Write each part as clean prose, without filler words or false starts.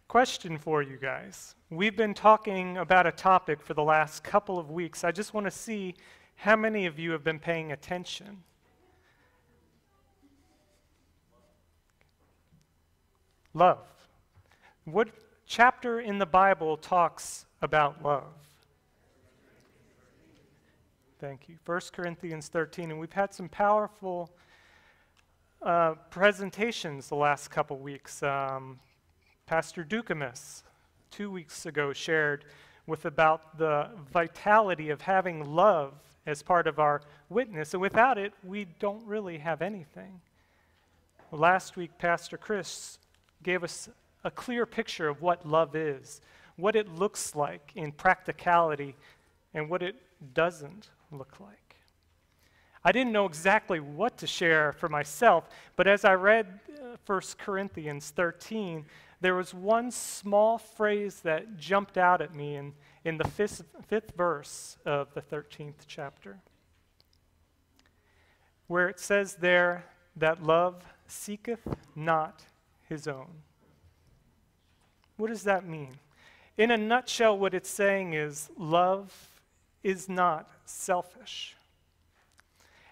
Question for you guys. We've been talking about a topic for the last couple of weeks. I just want to see how many of you have been paying attention. Love. What chapter in the Bible talks about love? Thank you. 1 Corinthians 13. And we've had some powerful presentations the last couple weeks. Pastor Dukamis 2 weeks ago shared about the vitality of having love as part of our witness. And without it, we don't really have anything. Last week, Pastor Chris gave us a clear picture of what love is, what it looks like in practicality, and what it doesn't look like. I didn't know exactly what to share for myself, but as I read 1 Corinthians 13, there was one small phrase that jumped out at me in the fifth verse of the 13th chapter, where it says there that love seeketh not his own. What does that mean? In a nutshell, what it's saying is love is not selfish.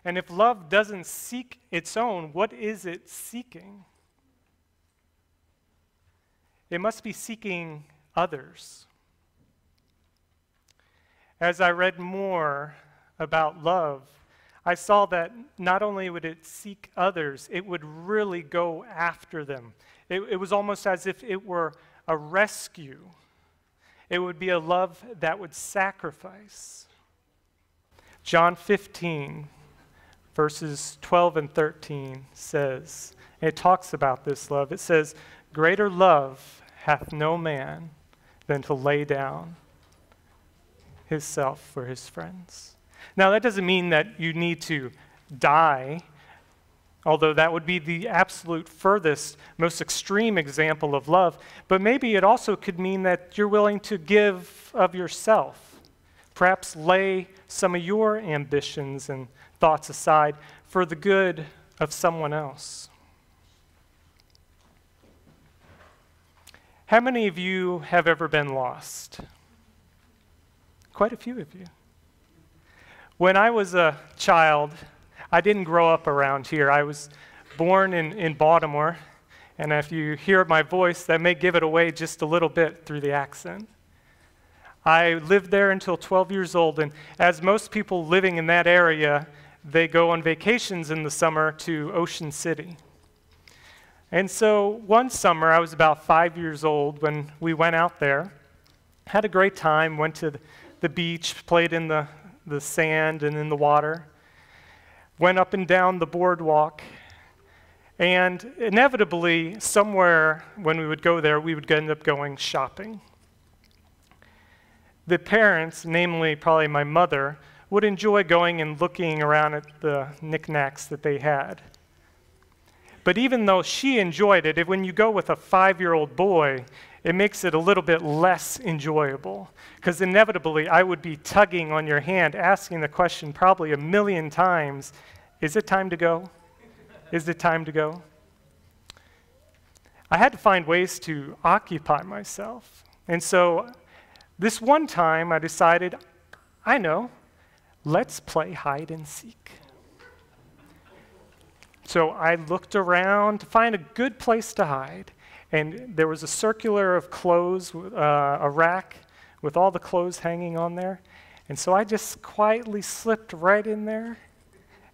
And if love doesn't seek its own, what is it seeking? It must be seeking others. As I read more about love, I saw that not only would it seek others, it would really go after them. It was almost as if it were a rescue. It would be a love that would sacrifice. John 15, verses 12 and 13 says, and it talks about this love. It says, "Greater love hath no man than to lay down his self for his friends." Now, that doesn't mean that you need to die, although that would be the absolute furthest, most extreme example of love. But maybe it also could mean that you're willing to give of yourself, perhaps lay some of your ambitions and thoughts aside for the good of someone else. How many of you have ever been lost? Quite a few of you. When I was a child, I didn't grow up around here. I was born in Baltimore, and if you hear my voice, that may give it away just a little bit through the accent. I lived there until 12 years old, and as most people living in that area, they go on vacations in the summer to Ocean City. And so one summer, I was about 5 years old when we went out there, had a great time, went to the beach, played in the sand and in the water, went up and down the boardwalk, and inevitably, somewhere when we would go there, we would end up going shopping. The parents, namely probably my mother, would enjoy going and looking around at the knickknacks that they had. But even though she enjoyed it, when you go with a 5-year-old boy, it makes it a little bit less enjoyable. Because inevitably, I would be tugging on your hand, asking the question probably 1,000,000 times, is it time to go? Is it time to go? I had to find ways to occupy myself. And so this one time, I decided, I know, let's play hide and seek. So I looked around to find a good place to hide, and there was a circular of clothes, a rack with all the clothes hanging on there, and so I just quietly slipped right in there,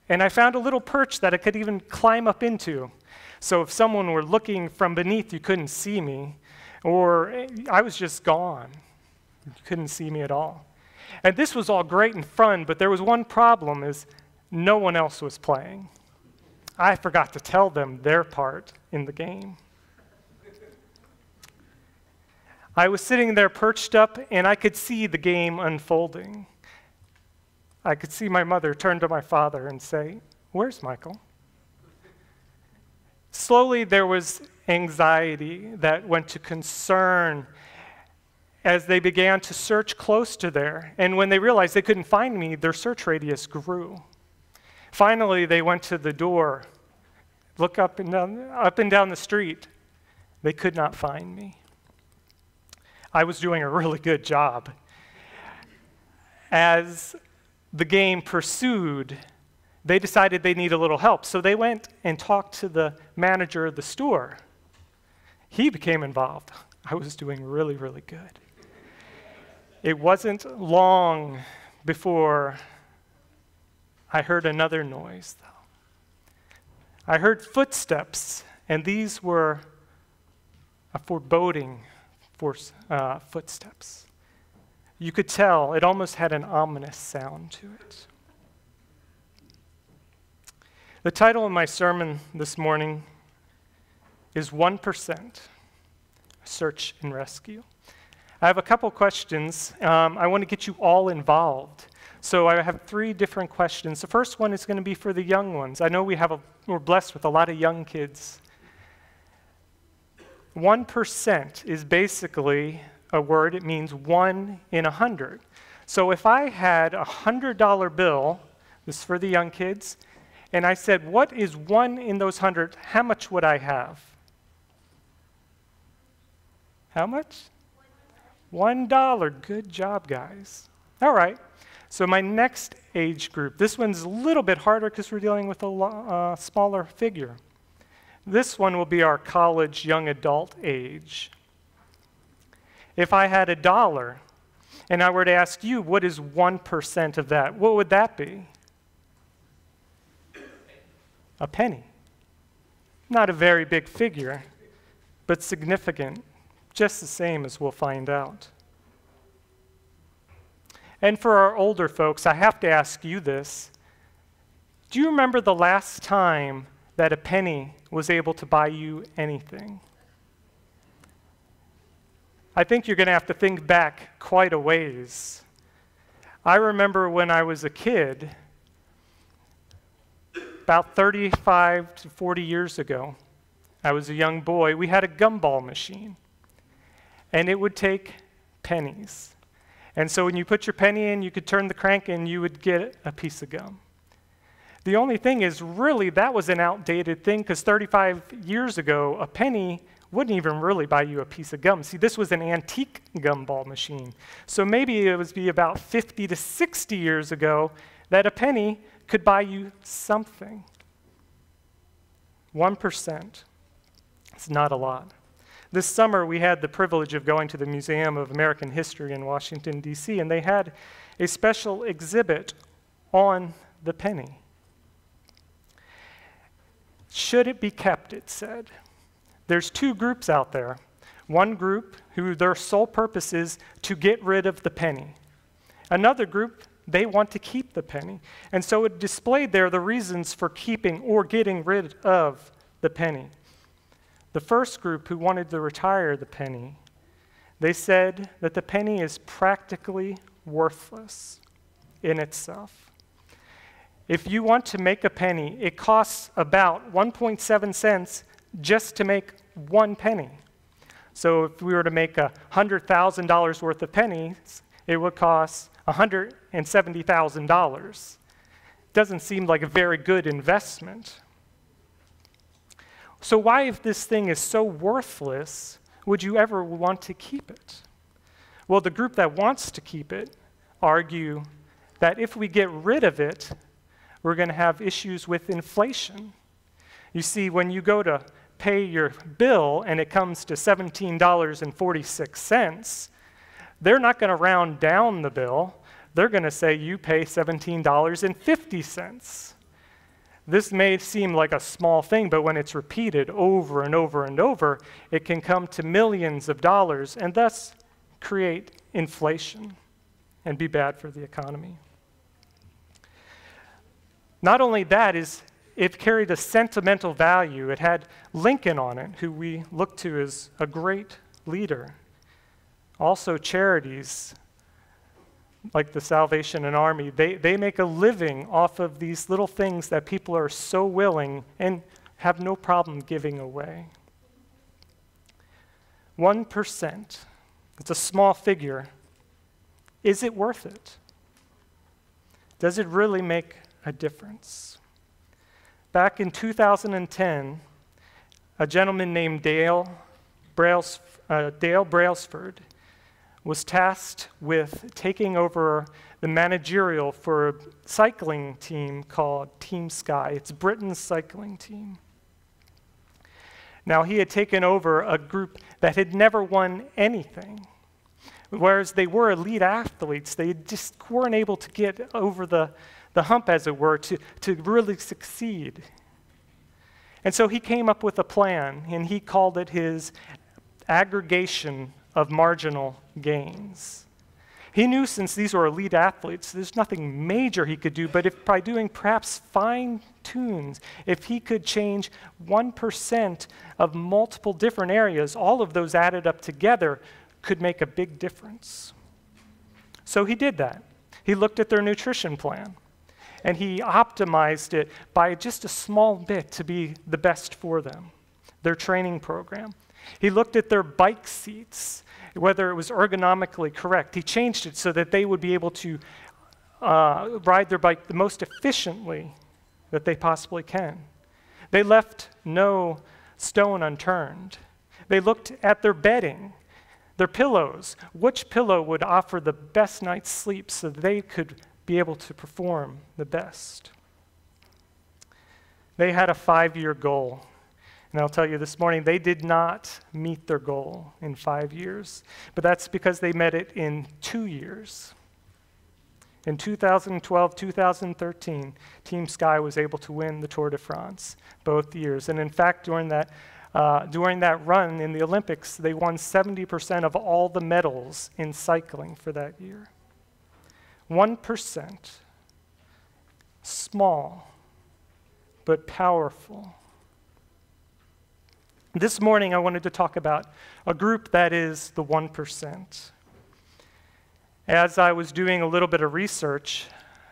and I found a little perch that I could even climb up into. So if someone were looking from beneath, you couldn't see me, or I was just gone. You couldn't see me at all. And this was all great and fun, but there was one problem, is no one else was playing. I forgot to tell them their part in the game. I was sitting there perched up, and I could see the game unfolding. I could see my mother turn to my father and say, "Where's Michael?" Slowly, there was anxiety that went to concern as they began to search close to there. And when they realized they couldn't find me, their search radius grew. Finally, they went to the door, look up and down the street. They could not find me. I was doing a really good job. As the game pursued, they decided they need a little help. So they went and talked to the manager of the store. He became involved. I was doing really, really good. It wasn't long before I heard another noise, though. I heard footsteps, and these were a foreboding footsteps. You could tell it almost had an ominous sound to it. The title of my sermon this morning is 1%, Search and Rescue. I have a couple questions. I want to get you all involved. So I have 3 different questions. The first one is going to be for the young ones. I know we're blessed with a lot of young kids. 1% is basically a word. It means 1 in 100. So if I had a $100 bill, this is for the young kids, and I said, what is 1 in those 100, how much would I have? How much? $1. Good job, guys. All right. So my next age group, this one's a little bit harder because we're dealing with a smaller figure. This one will be our college young adult age. If I had $1 and I were to ask you, what is 1% of that? What would that be? A penny. Not a very big figure, but significant, just the same as we'll find out. And for our older folks, I have to ask you this. Do you remember the last time that a penny was able to buy you anything? I think you're going to have to think back quite a ways. I remember when I was a kid, about 35 to 40 years ago, I was a young boy, we had a gumball machine, and it would take pennies. And so when you put your penny in, you could turn the crank and you would get a piece of gum. The only thing is, really, that was an outdated thing because 35 years ago, a penny wouldn't even really buy you a piece of gum. See, this was an antique gumball machine. So maybe it would be about 50 to 60 years ago that a penny could buy you something. 1%. It's not a lot. This summer, we had the privilege of going to the Museum of American History in Washington, D.C., and they had a special exhibit on the penny. Should it be kept, it said. There's 2 groups out there. One group who their sole purpose is to get rid of the penny. Another group, they want to keep the penny. And so it displayed there the reasons for keeping or getting rid of the penny. The first group, who wanted to retire the penny, they said that the penny is practically worthless in itself. If you want to make a penny, it costs about 1.7 cents just to make 1 penny. So if we were to make $100,000 worth of pennies, it would cost $170,000. Doesn't seem like a very good investment. So why, if this thing is so worthless, would you ever want to keep it? Well, the group that wants to keep it argue that if we get rid of it, we're going to have issues with inflation. You see, when you go to pay your bill and it comes to $17.46, they're not going to round down the bill. They're going to say you pay $17.50. This may seem like a small thing, but when it's repeated over and over and over, it can come to millions of dollars and thus create inflation and be bad for the economy. Not only that, it carried a sentimental value. It had Lincoln on it, who we look to as a great leader. Also charities like the Salvation Army, they make a living off of these little things that people are so willing and have no problem giving away. 1%, it's a small figure. Is it worth it? Does it really make a difference? Back in 2010, a gentleman named Dale Brailsford, was tasked with taking over the managerial for a cycling team called Team Sky. It's Britain's cycling team. Now, he had taken over a group that had never won anything. Whereas they were elite athletes, they just weren't able to get over the hump, as it were, to really succeed. And so he came up with a plan, and he called it his aggregation of marginal gains. He knew since these were elite athletes, there's nothing major he could do, but if by doing perhaps fine tunes, if he could change 1% of multiple different areas, all of those added up together could make a big difference. So he did that. He looked at their nutrition plan, and he optimized it by just a small bit to be the best for them, their training program. He looked at their bike seats, whether it was ergonomically correct. He changed it so that they would be able to ride their bike the most efficiently that they possibly can. They left no stone unturned. They looked at their bedding, their pillows. Which pillow would offer the best night's sleep so that they could be able to perform the best? They had a 5-year goal. And I'll tell you this morning, they did not meet their goal in 5 years, but that's because they met it in 2 years. In 2012, 2013, Team Sky was able to win the Tour de France both years. And in fact, during that run in the Olympics, they won 70% of all the medals in cycling for that year. 1%, small, but powerful. This morning, I wanted to talk about a group that is the 1%. As I was doing a little bit of research,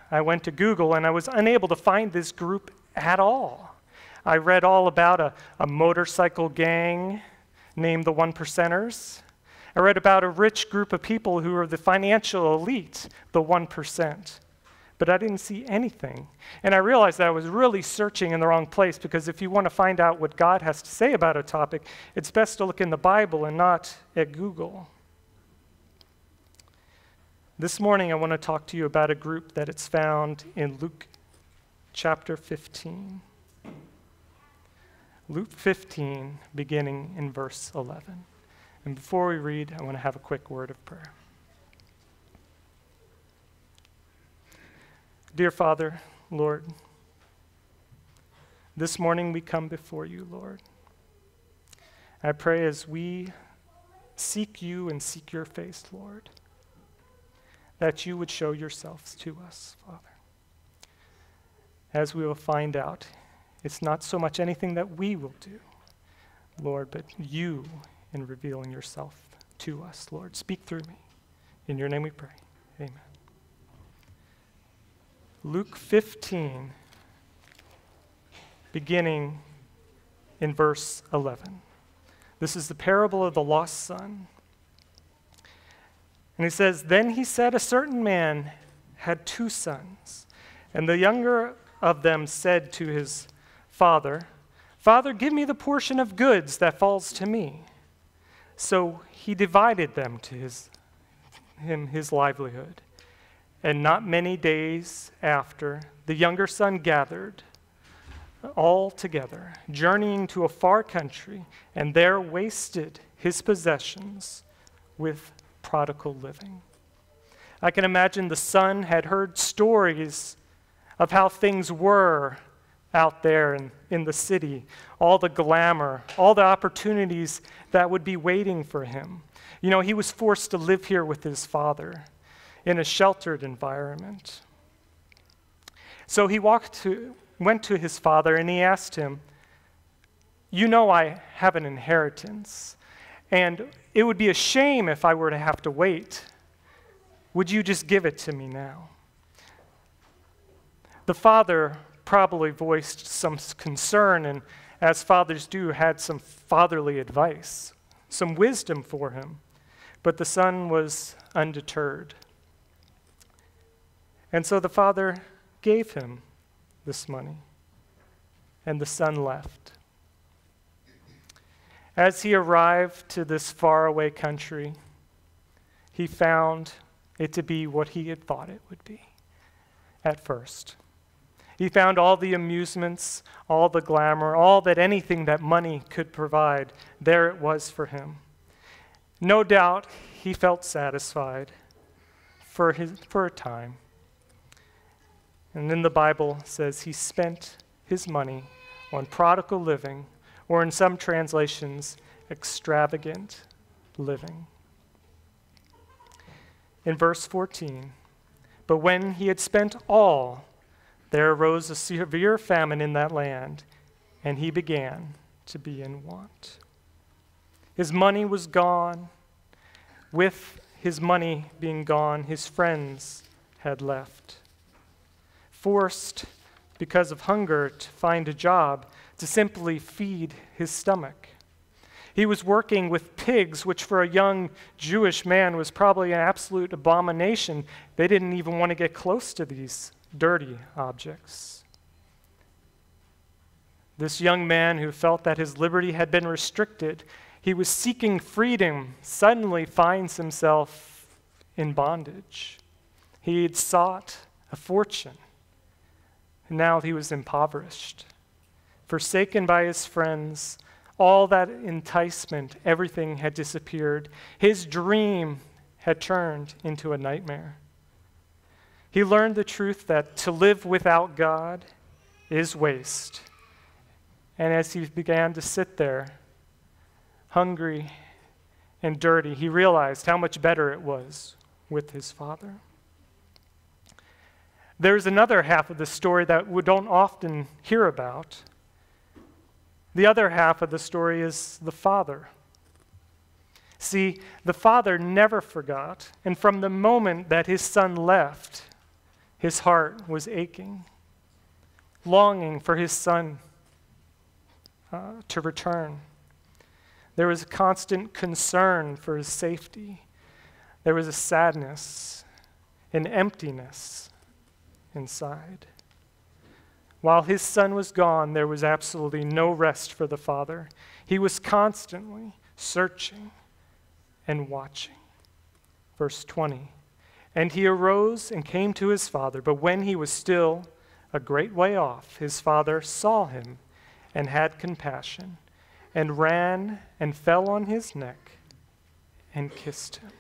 I went to Google, and I was unable to find this group at all. I read all about a motorcycle gang named the 1%ers. I read about a rich group of people who are the financial elite, the 1%. But I didn't see anything. And I realized that I was really searching in the wrong place, because if you want to find out what God has to say about a topic, it's best to look in the Bible and not at Google. This morning, I want to talk to you about a group that it's found in Luke chapter 15. Luke 15, beginning in verse 11. And before we read, I want to have a quick word of prayer. Dear Father, Lord, this morning we come before you, Lord. I pray as we seek you and seek your face, Lord, that you would show yourselves to us, Father. As we will find out, it's not so much anything that we will do, Lord, but you in revealing yourself to us, Lord. Speak through me. In your name we pray. Amen. Luke 15, beginning in verse 11. This is the parable of the lost son. And he says, "Then he said, a certain man had 2 sons, and the younger of them said to his father, 'Father, give me the portion of goods that falls to me.' So he divided them to his livelihood. And not many days after, the younger son gathered all together, journeying to a far country, and there wasted his possessions with prodigal living." I can imagine the son had heard stories of how things were out there in the city, all the glamour, all the opportunities that would be waiting for him. You know, he was forced to live here with his father in a sheltered environment. So he went to his father, and he asked him, "You know I have an inheritance, and it would be a shame if I were to have to wait. Would you just give it to me now?" The father probably voiced some concern, and as fathers do, had some fatherly advice, some wisdom for him. But the son was undeterred. And so the father gave him this money, and the son left. As he arrived to this faraway country, he found it to be what he had thought it would be at first. He found all the amusements, all the glamour, all that anything that money could provide. There it was for him. No doubt he felt satisfied for a time. And then the Bible says he spent his money on prodigal living, or in some translations, extravagant living. In verse 14, but when he had spent all, there arose a severe famine in that land, and he began to be in want. His money was gone. With his money being gone, his friends had left. Forced, because of hunger, to find a job to simply feed his stomach. He was working with pigs, which for a young Jewish man was probably an absolute abomination. They didn't even want to get close to these dirty objects. This young man who felt that his liberty had been restricted, he was seeking freedom, suddenly finds himself in bondage. He had sought a fortune, and now he was impoverished. Forsaken by his friends, all that enticement, everything had disappeared. His dream had turned into a nightmare. He learned the truth that to live without God is waste. And as he began to sit there, hungry and dirty, he realized how much better it was with his father. There's another half of the story that we don't often hear about. The other half of the story is the father. See, the father never forgot, and from the moment that his son left, his heart was aching, longing for his son to return. There was a constant concern for his safety. There was a sadness, an emptiness inside. While his son was gone, there was absolutely no rest for the father. He was constantly searching and watching. Verse 20, and he arose and came to his father, but when he was still a great way off, his father saw him and had compassion, and ran and fell on his neck and kissed him.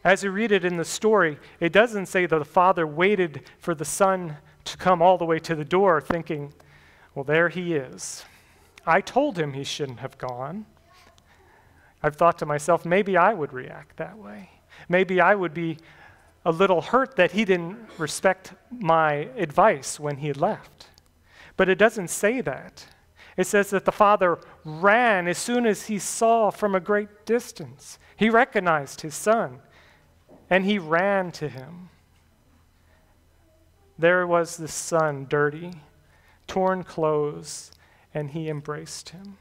As you read it in the story, it doesn't say that the father waited for the son to come all the way to the door thinking, well, there he is. I told him he shouldn't have gone. I've thought to myself, maybe I would react that way. Maybe I would be a little hurt that he didn't respect my advice when he left. But it doesn't say that. It says that the father ran as soon as he saw from a great distance. He recognized his son, and he ran to him. There was the son, dirty, torn clothes, and he embraced him.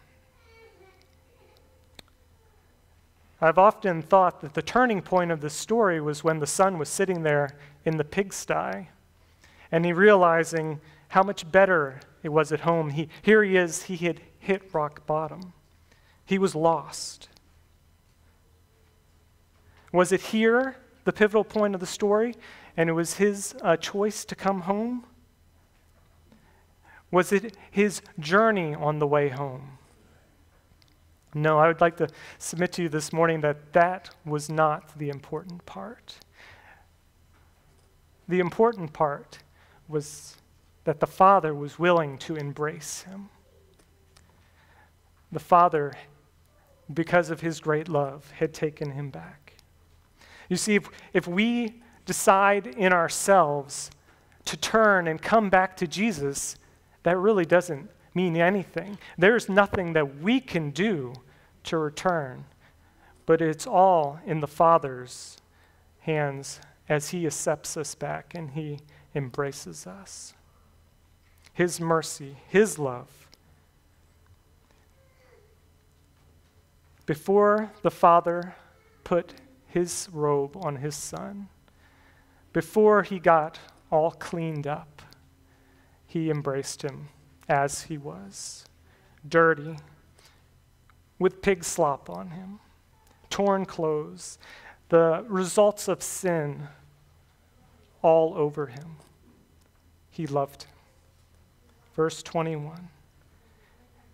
I've often thought that the turning point of the story was when the son was sitting there in the pigsty, and he realizing how much better it was at home. Here he is, he had hit rock bottom. He was lost. Was it here, the pivotal point of the story, and it was his choice to come home? Was it his journey on the way home? No, I would like to submit to you this morning that that was not the important part. The important part was that the father was willing to embrace him. The father, because of his great love, had taken him back. You see, if we decide in ourselves to turn and come back to Jesus, that really doesn't mean anything. There's nothing that we can do to return, but it's all in the Father's hands as he accepts us back and he embraces us. His mercy, his love. Before the Father put his robe on his son, before he got all cleaned up, he embraced him as he was, dirty, with pig slop on him, torn clothes, the results of sin all over him. He loved him. Verse 21.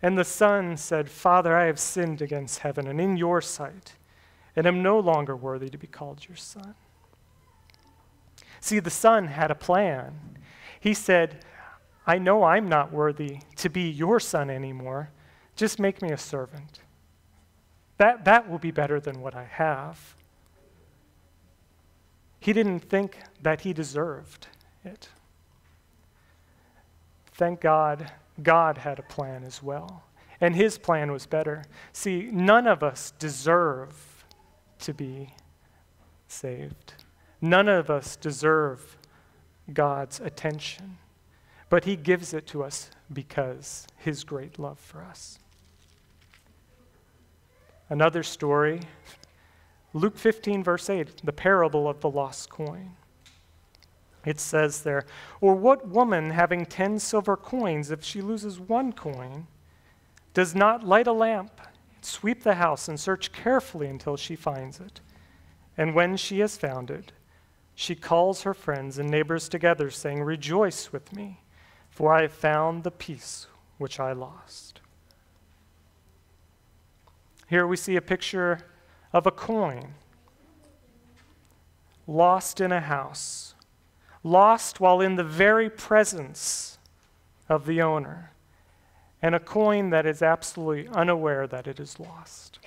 And the son said, Father, I have sinned against heaven and in your sight, and am no longer worthy to be called your son. See, the son had a plan. He said, I know I'm not worthy to be your son anymore. Just make me a servant. That will be better than what I have. He didn't think that he deserved it. Thank God, God had a plan as well. And his plan was better. See, none of us deserve to be saved. None of us deserve God's attention. But he gives it to us because his great love for us. Another story, Luke 15, verse 8, the parable of the lost coin. It says there, or what woman having 10 silver coins, if she loses one coin, does not light a lamp, sweep the house, and search carefully until she finds it? And when she has found it, she calls her friends and neighbors together, saying, Rejoice with me, for I have found the piece which I lost. Here we see a picture of a coin lost in a house, lost while in the very presence of the owner, and a coin that is absolutely unaware that it is lost.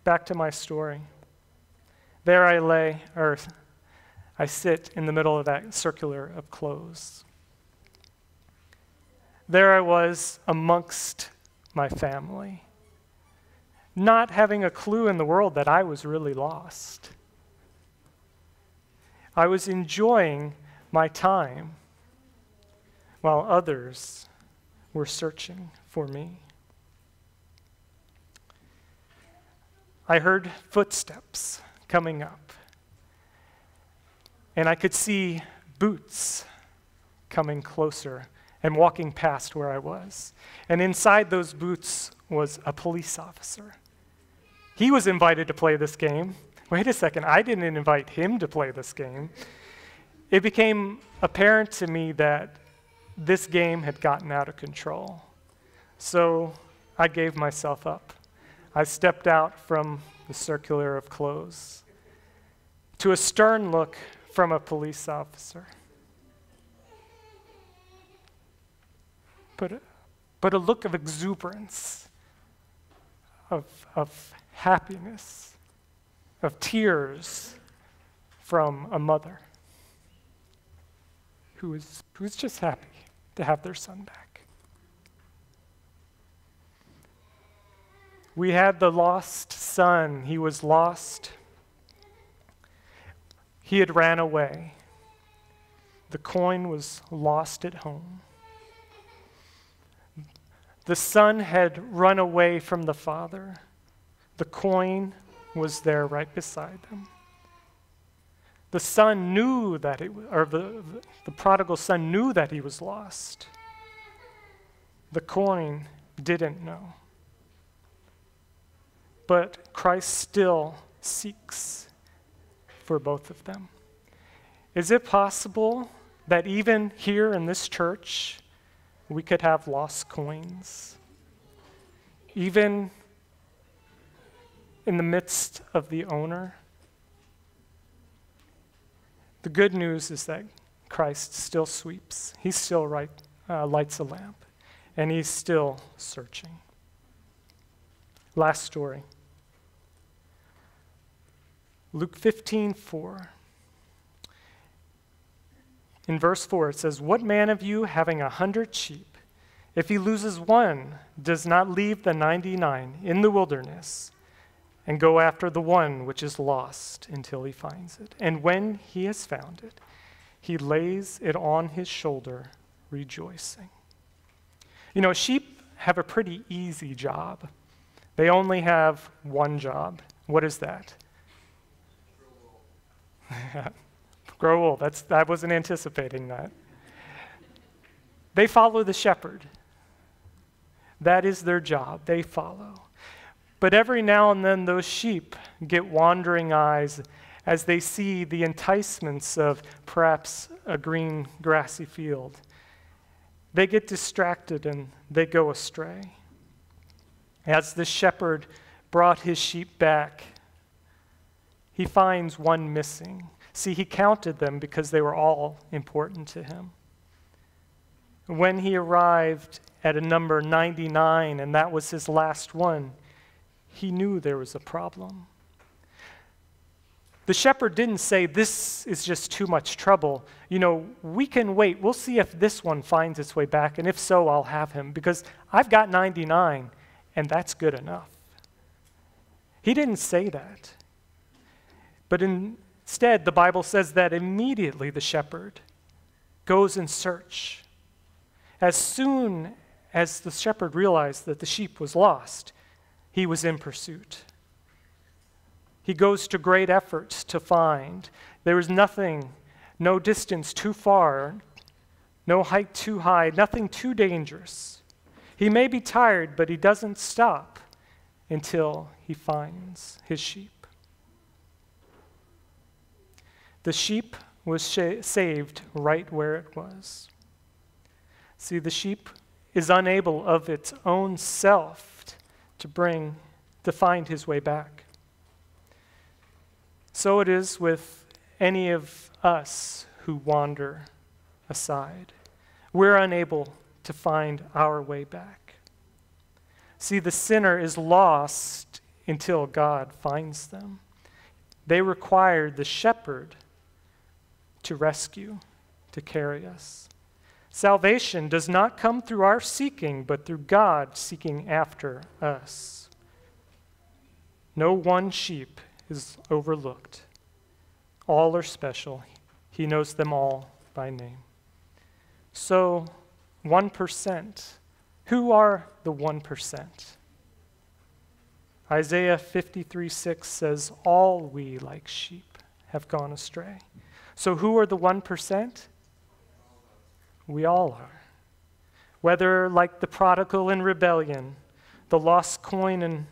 Back to my story. There I sit in the middle of that circular of clothes. There I was amongst my family, not having a clue in the world that I was really lost. I was enjoying my time while others were searching for me. I heard footsteps coming up, and I could see boots coming closer and walking past where I was. And inside those boots was a police officer. He was invited to play this game. Wait a second, I didn't invite him to play this game. It became apparent to me that this game had gotten out of control. So I gave myself up. I stepped out from the circular of clothes to a stern look from a police officer. But a look of exuberance, of happiness, of tears from a mother who is just happy to have their son back. We had the lost son. He was lost. He had ran away. The coin was lost at home. The son had run away from the father. The coin was there right beside them. The son knew that the prodigal son knew that he was lost. The coin didn't know. But Christ still seeks for both of them. Is it possible that even here in this church, we could have lost coins? Even in the midst of the owner? The good news is that Christ still sweeps. He still lights a lamp, and he's still searching. Last story. Luke 15:4. In verse 4, it says, What man of you, having 100 sheep, if he loses one, does not leave the 99 in the wilderness and go after the one which is lost until he finds it? And when he has found it, he lays it on his shoulder, rejoicing. You know, sheep have a pretty easy job. They only have one job. What is that? Grow wool. I wasn't anticipating that. They follow the shepherd. That is their job. They follow. But every now and then those sheep get wandering eyes as they see the enticements of perhaps a green grassy field. They get distracted and they go astray. As the shepherd brought his sheep back, he finds one missing. See, he counted them because they were all important to him. When he arrived at a number 99, and that was his last one, he knew there was a problem. The shepherd didn't say, this is just too much trouble. We can wait. We'll see if this one finds its way back, and if so, I'll have him, because I've got 99, and that's good enough. He didn't say that. But instead, the Bible says that immediately the shepherd goes in search. As soon as the shepherd realized that the sheep was lost, he was in pursuit. He goes to great efforts to find. There is nothing, no distance too far, no height too high, nothing too dangerous. He may be tired, but he doesn't stop until he finds his sheep. The sheep was saved right where it was. See, the sheep is unable of its own self to find his way back. So it is with any of us who wander aside. We're unable to find our way back. See, the sinner is lost until God finds them. They required the shepherd to rescue, to carry us. Salvation does not come through our seeking, but through God seeking after us. No one sheep is overlooked. All are special. He knows them all by name. So, 1%. Who are the 1%? Isaiah 53:6 says, all we like sheep have gone astray. So who are the 1%? We all are. Whether like the prodigal in rebellion, the lost coin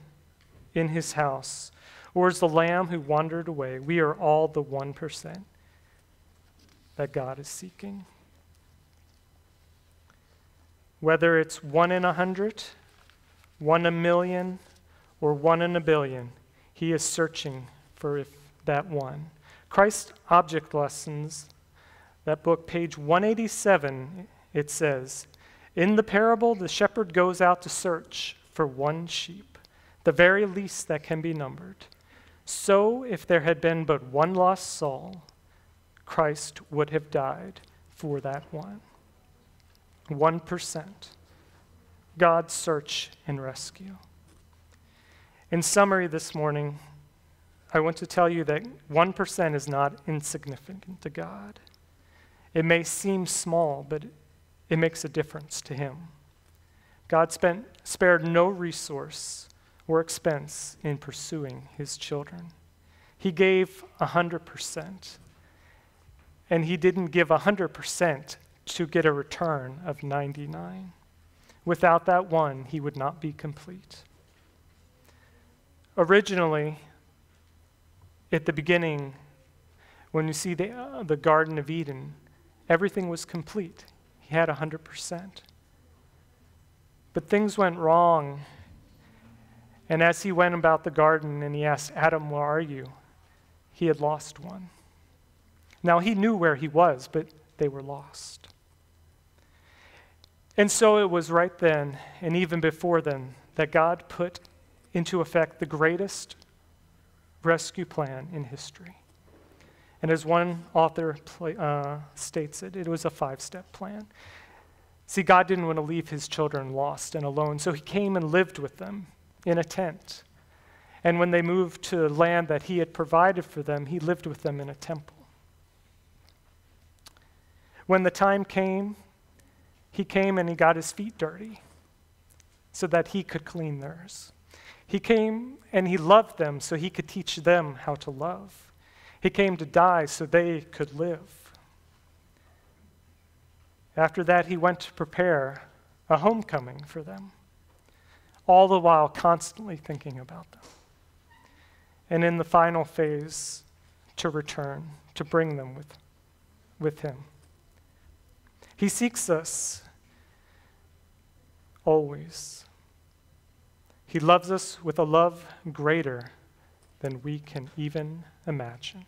in his house, or as the lamb who wandered away, we are all the 1% that God is seeking. Whether it's 1 in 100, 1 in a million, or 1 in a billion, he is searching for that one. Christ Object Lessons, that book, page 187, it says, in the parable, the shepherd goes out to search for one sheep, the very least that can be numbered. So, if there had been but one lost soul, Christ would have died for that one. 1%. God's search and rescue. In summary this morning, I want to tell you that 1% is not insignificant to God. It may seem small, but it makes a difference to him. God spared no resource or expense in pursuing his children. He gave 100%, and he didn't give 100% to get a return of 99. Without that one, he would not be complete. Originally, at the beginning, when you see the Garden of Eden, everything was complete. He had 100%. But things went wrong, and as he went about the garden and he asked, Adam, where are you? He had lost one. Now, he knew where he was, but they were lost. And so it was right then, and even before then, that God put into effect the greatest rescue plan in history. And as one author states it, it was a 5-step plan. See, God didn't want to leave his children lost and alone, so he came and lived with them in a tent. And when they moved to land that he had provided for them, he lived with them in a temple. When the time came, he came and he got his feet dirty so that he could clean theirs. He came and he loved them so he could teach them how to love. He came to die so they could live. After that, he went to prepare a homecoming for them. all the while constantly thinking about them. And in the final phase, to return, to bring them with him. He seeks us always. He loves us with a love greater than we can even imagine.